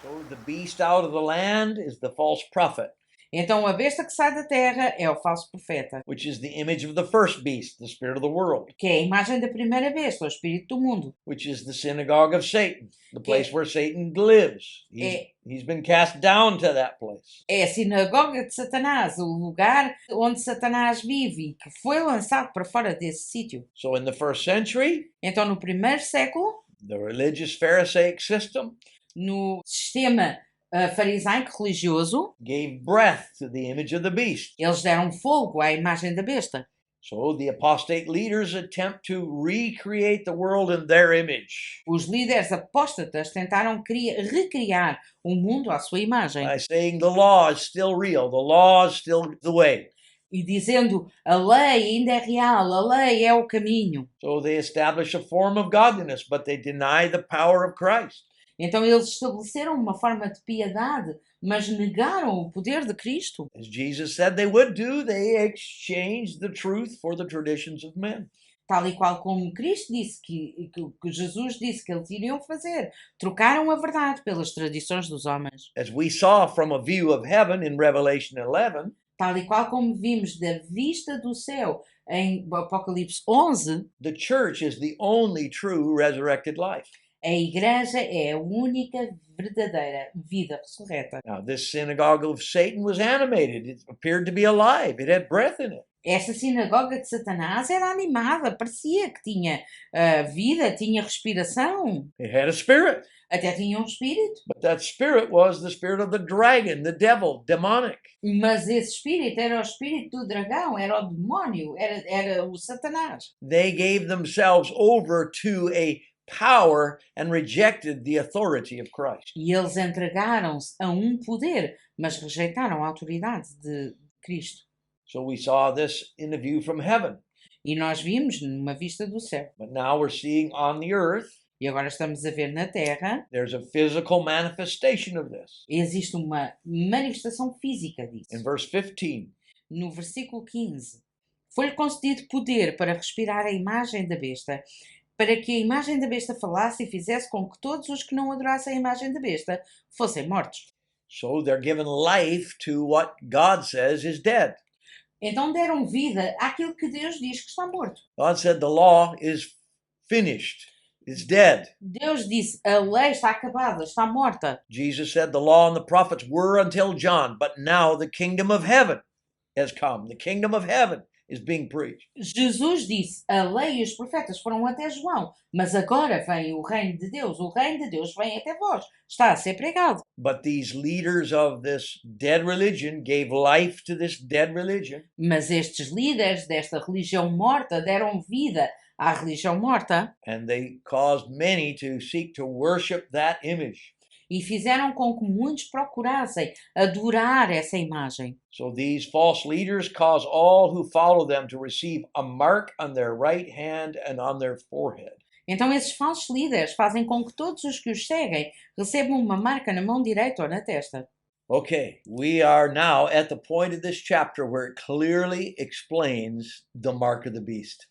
So the beast out of the land is the false prophet, Então a besta que sai da terra é o falso profeta, which is the image of the first beast, the spirit of the world, que é a imagem da primeira besta, o espírito do mundo. which is the synagogue of Satan, the place É, where Satan lives. é, He's been cast down to that place. é a sinagoga de Satanás, o lugar onde Satanás vive e que foi lançado para fora desse sítio. So in the first century, Então no primeiro século, the religious Pharisaic system no sistema farisaico religioso, gave breath to the image of the beast. eles deram fogo à imagem da besta. So the apostate leaders attempt to recreate the world in their image Os líderes apóstatas tentaram recriar o mundo à sua imagem by saying the law is still real, the law is still the way. e dizendo a lei ainda é real, a lei é o caminho. So they establish a form of godliness, but they deny the power of Christ. Então eles estabeleceram uma forma de piedade, mas negaram o poder de Cristo. As Jesus said they would do, they exchanged the truth for the traditions of men. Tal e qual como Cristo disse que Jesus disse que eles iriam fazer. Trocaram a verdade pelas tradições dos homens. As we saw from a view of heaven in Revelation 11, Tal e qual como vimos da vista do céu em Apocalipse 11, the church is the only true resurrected life. a Igreja é a única verdadeira vida ressurreta. Now, this synagogue of Satan was animated. It appeared to be alive. It had breath in it. Essa sinagoga de Satanás era animada, parecia que tinha vida, tinha respiração, It had a spirit. até tinha um espírito. But that spirit was the spirit of the dragon, the devil, demonic. Mas esse espírito era o espírito do dragão, era o demónio, era o Satanás. They gave themselves over to a power and rejected the authority of Christ. E eles entregaram-se a um poder, mas rejeitaram a autoridade de Cristo. So we saw this in the view from heaven. E nós vimos numa vista do céu. But now we're seeing on the earth, E agora estamos a ver na terra, there's a physical manifestation of this. existe uma manifestação física disso. In verse 15, No versículo 15, foi-lhe concedido poder para respirar a imagem da besta, para que a imagem da besta falasse e fizesse com que todos os que não adorassem a imagem da besta fossem mortos. so they're given life to what God says is dead. Então deram vida àquilo que Deus diz que está morto. God said the law is finished. It's dead. Deus disse, a lei está acabada, está morta. Jesus said the law and the prophets were until John, but now the kingdom of heaven has come. The kingdom of heaven is being preached. Jesus disse, a lei e os profetas foram até João, mas agora vem o reino de Deus. O reino de Deus vem até vós. Está a ser pregado. But these leaders of this dead religion gave life to this dead religion. Mas estes líderes desta religião morta deram vida à religião morta And they caused many to seek to worship that image. e fizeram com que muitos procurassem adorar essa imagem. So these false leaders cause all who follow them to receive a mark on their right hand and on their forehead. Então esses falsos líderes fazem com que todos os que os seguem recebam uma marca na mão direita ou na testa. Okay, we are now at the point of this chapter where it clearly explains the mark of the beast.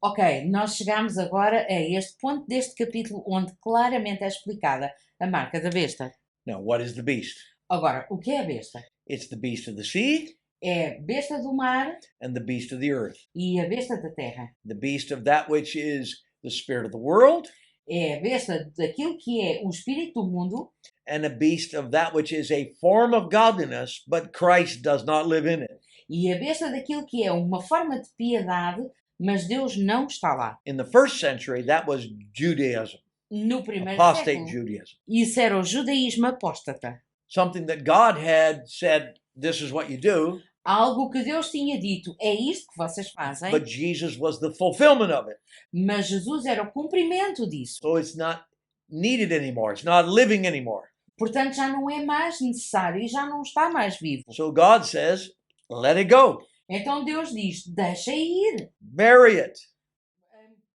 Ok, nós chegamos agora a este ponto deste capítulo onde claramente é explicada a marca da besta. Now, what is the beast? Agora, o que é a besta? It's the beast of the sea É a besta do mar and the beast of the earth. e a besta da terra. The beast of that which is the spirit of the world É a besta daquilo que é o espírito do mundo and a beast of that which is a form of godliness, but Christ does not live in it. e a besta daquilo que é uma forma de piedade, mas Deus não está lá. In the first century, that was Judaism, No primeiro apostate século, Judaism. isso era o judaísmo apóstata. Something that God had said, this is what you do, Algo que Deus tinha dito, é isto que vocês fazem, but Jesus was the fulfillment of it. mas Jesus era o cumprimento disso. So it's not needed anymore. It's not living anymore. Portanto, já não é mais necessário e já não está mais vivo. So God says, let it go. Então Deus diz, deixa ir, Bury it.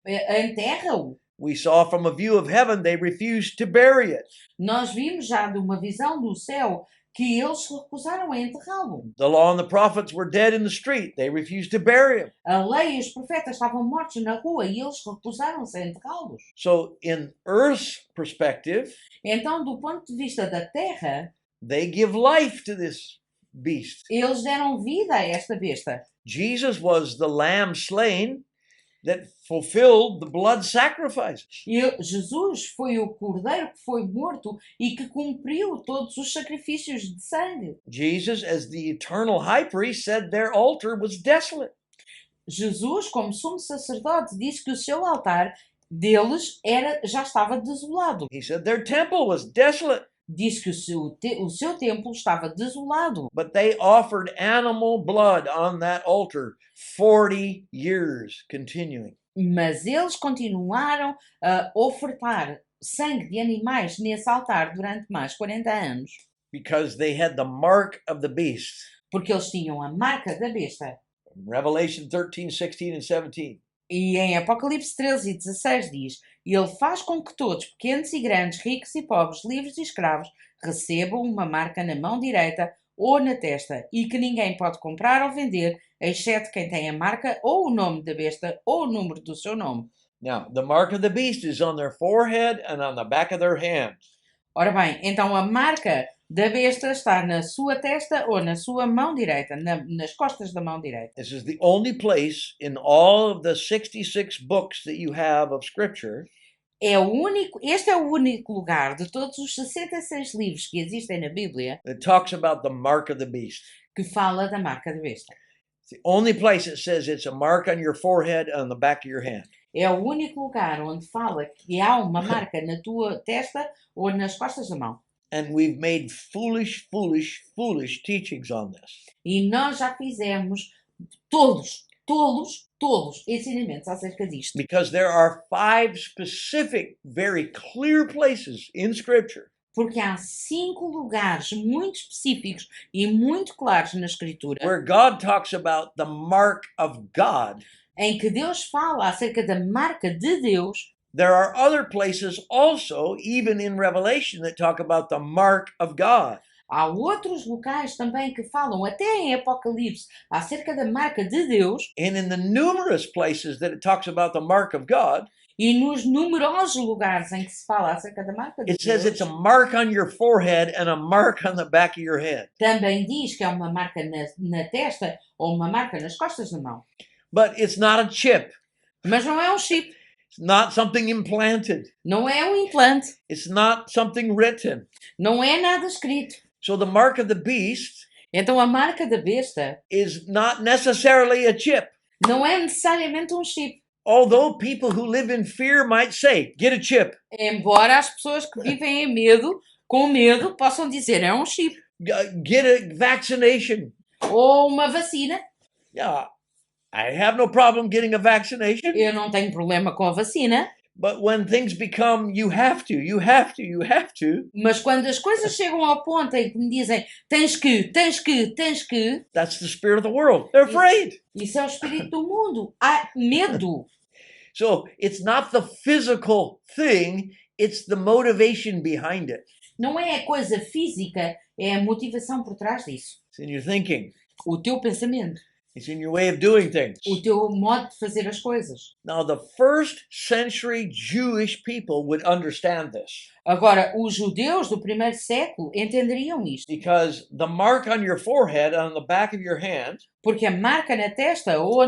enterra-o. We saw from a view of heaven, they refused to bury it. Nós vimos já de uma visão do céu que eles se recusaram a enterrá-lo. The law and the prophets were dead in the street. They refused to bury him. A lei e os profetas estavam mortos na rua e eles recusaram-se a enterrá-los. So in Earth's perspective, Então, do ponto de vista da terra, they give life to this beast. eles deram vida a esta besta. Jesus was the lamb slain that fulfilled the blood sacrifices. E Jesus foi o cordeiro que foi morto e que cumpriu todos os sacrifícios de sangue. Jesus, as the eternal high priest, said their altar was desolate. Jesus, como sumo sacerdote, disse que o seu altar deles já estava desolado. He said their temple was desolate. Disse que o seu templo estava desolado. But they offered animal blood on that altar 40 years continuing. Mas eles continuaram a ofertar sangue de animais nesse altar durante mais 40 anos. Because they had the mark of the beast. Porque eles tinham a marca da besta. Revelation 13, 16, and 17. E em Apocalipse 13 e 16 diz: Ele faz com que todos, pequenos e grandes, ricos e pobres, livres e escravos, recebam uma marca na mão direita ou na testa, e que ninguém pode comprar ou vender, exceto quem tem a marca ou o nome da besta ou o número do seu nome. Now, the mark of the beast is on their forehead and on the back of their hand. Ora bem, então a marca da besta está na sua testa ou na sua mão direita, nas costas da mão direita. This is the only place in all of the 66 books that you have of Scripture Este é o único lugar de todos os 66 livros que existem na Bíblia that talks about the mark of the beast. que fala da marca da besta. It's the only place that says it's a mark on your forehead and on the back of your hand. É o único lugar onde fala que há uma marca na tua testa ou nas costas da mão. And we've made foolish teachings on this. E nós já fizemos tolos ensinamentos acerca disto. Because there are 5 specific, very clear places in Scripture Porque há 5 lugares muito específicos e muito claros na Escritura where God talks about the mark of God. em que Deus fala acerca da marca de Deus. There are other places also, even in Revelation, that talk about the mark of God. Há outros locais também que falam, até em Apocalipse, acerca da marca de Deus. And in the numerous places that it talks about the mark of God, E nos numerosos lugares em que se fala acerca da marca de it says Deus, it's a mark on your forehead and a mark on the back of your head. também diz que é uma marca na testa ou uma marca nas costas da mão. But it's not a chip. Mas não é um chip, It's not something implanted. não é um implante, It's not something written. não é nada escrito. So the mark of the beast Então a marca da besta is not necessarily a chip. não é necessariamente um chip. Although people who live in fear might say, get a chip. Embora as pessoas que vivem com medo, possam dizer é um chip. Get a vaccination. Ou uma vacina. Yeah, I have no problem getting a vaccination. Eu não tenho problema com a vacina. But when things become, you have to. Mas quando as coisas chegam ao ponto em que me dizem tens que, That's the spirit of the world. They're afraid. isso é o espírito do mundo. Há medo. So it's not the physical thing, it's the motivation behind it. Não é a coisa física, é a motivação por trás disso. It's in your thinking. O teu pensamento. It's in your way of doing things. O teu modo de fazer as coisas. Now, the first century Jewish people would understand this. Agora, os judeus do primeiro século entenderiam isto. Because the mark on your forehead and on the back of your hand Porque a marca na testa ou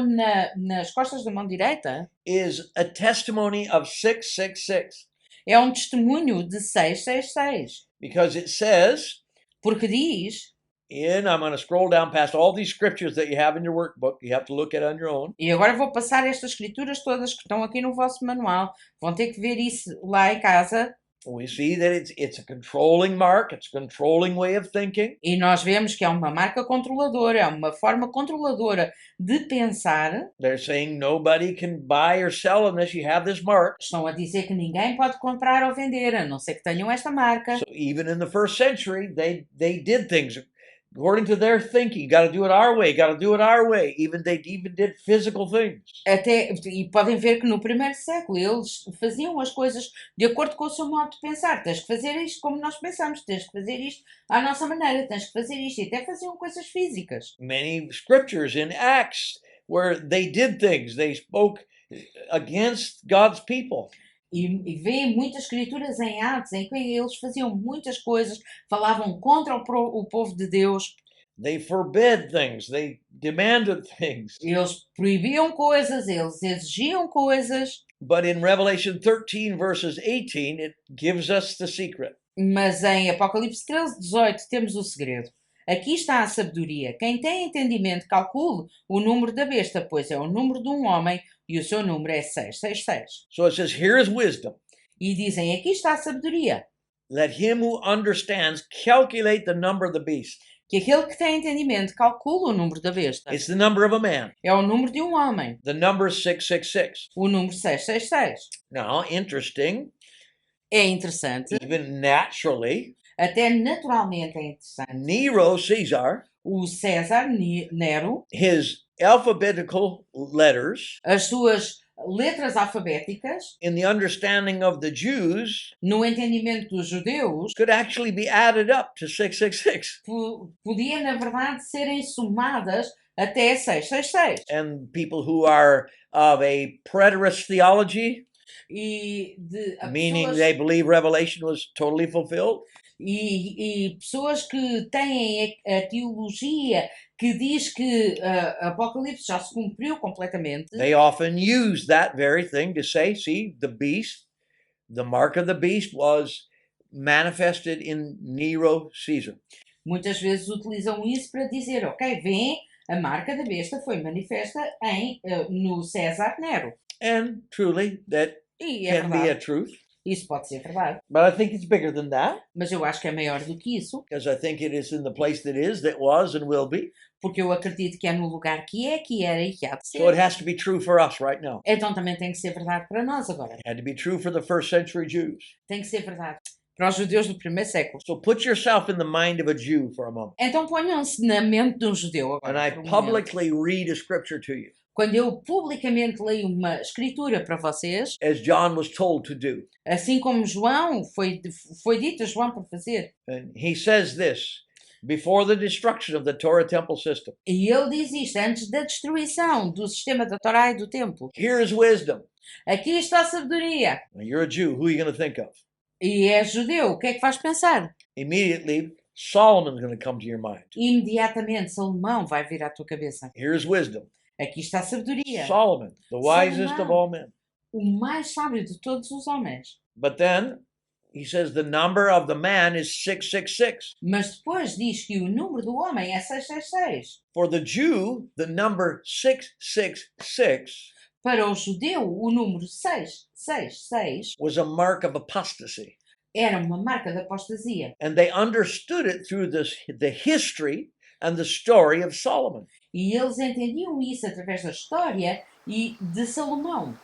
nas costas da mão direita is a testimony of 666. é um testemunho de 666. Because it says, Porque diz, I'm going to scroll down past all these scriptures that you have in your workbook. You have to look at it on your own. e agora vou passar estas escrituras todas que estão aqui no vosso manual. Vão ter que ver isso lá em casa. We see that it's a controlling mark. It's a controlling way of thinking. E nós vemos que é uma marca controladora, é uma forma controladora de pensar. They're saying nobody can buy or sell unless you have this mark. Estão a dizer que ninguém pode comprar ou vender, a não ser que tenham esta marca. So even in the first century, they did things. according to their thinking. Got to do it our way. Got to do it our way. They even did physical things. E podem ver que no primeiro século eles faziam as coisas de acordo com o seu modo de pensar. Tens que fazer isto como nós pensamos, tens que fazer isto à nossa maneira, tens que fazer isto. E até faziam coisas físicas. Many scriptures in Acts where they did things. They spoke against God's people. E vêem muitas escrituras em Atos em que eles faziam muitas coisas, falavam contra o povo de Deus. They forbid things. They demanded things. Eles proibiam coisas, eles exigiam coisas. But in Revelation 13 verses 18, it gives us the secret. Mas em Apocalipse 13, 18 temos o segredo. Aqui está a sabedoria. Quem tem entendimento calcule o número da besta, pois é o número de um homem e o seu número é 666. So it says, here is wisdom. E dizem, aqui está a sabedoria. Let him who understands calculate the number of the beast. Que aquele que tem entendimento calcule o número da besta. It's the number of a man. É o número de um homem. The number is 666. O número 666. Now, interesting, É interessante. even naturally, Até naturalmente é interessante. Nero, Caesar, O César Nero, his alphabetical letters, as suas letras alfabéticas, in the understanding of the Jews, no entendimento dos judeus, could actually be added up to 666. podiam, na verdade, serem somadas até 666. And people who are of a preterist theology, E meaning pessoas, they believe Revelation was totally fulfilled, e pessoas que têm a teologia que diz que Apocalipse já se cumpriu completamente, they often use that very thing to say, see, the beast, the mark of the beast was manifested in Nero Caesar. muitas vezes utilizam isso para dizer, ok, vem, a marca da besta foi manifesta no César Nero. And truly, that E é can be a verdade. truth. Isso pode ser verdade. But I think it's bigger than that, Mas eu acho que é maior do que isso, because I think it is in the place that is, that was, and will be. porque eu acredito que é no lugar que era e que há de So it ser. has to be true for us right now. Então também tem que ser verdade para nós agora. It had to be true for the first century Jews. Tem que ser verdade para os judeus do primeiro século. So put yourself in the mind of a Jew for a moment. Então ponham-se na mente de um judeu And I agora. por um momento. publicly read a scripture to you, Quando eu publicamente leio uma escritura para vocês, as John was told to do. assim como João foi dito a João para fazer. And he says this, before the destruction of the Torah temple system. E ele diz isto antes da destruição do sistema da Torá e do templo. Here is wisdom. Aqui está a sabedoria. Now, you're a Jew. Who are you going to think of? E é judeu. O que é que vais pensar? Immediately, Solomon's going to come to your mind. Imediatamente, Salomão vai vir à tua cabeça. Here's wisdom. Aqui está a sabedoria. Solomon, the wisest of all men. O mais sábio de todos os homens. But then he says the number of the man is 666. Mas depois diz que o número do homem é 666. For the Jew, the number 666 Para o judeu, o número 666 was a mark of apostasy. era uma marca de apostasia. And they understood it through the history and the story of Solomon. E eles entendiam isso através da história e de Salomão.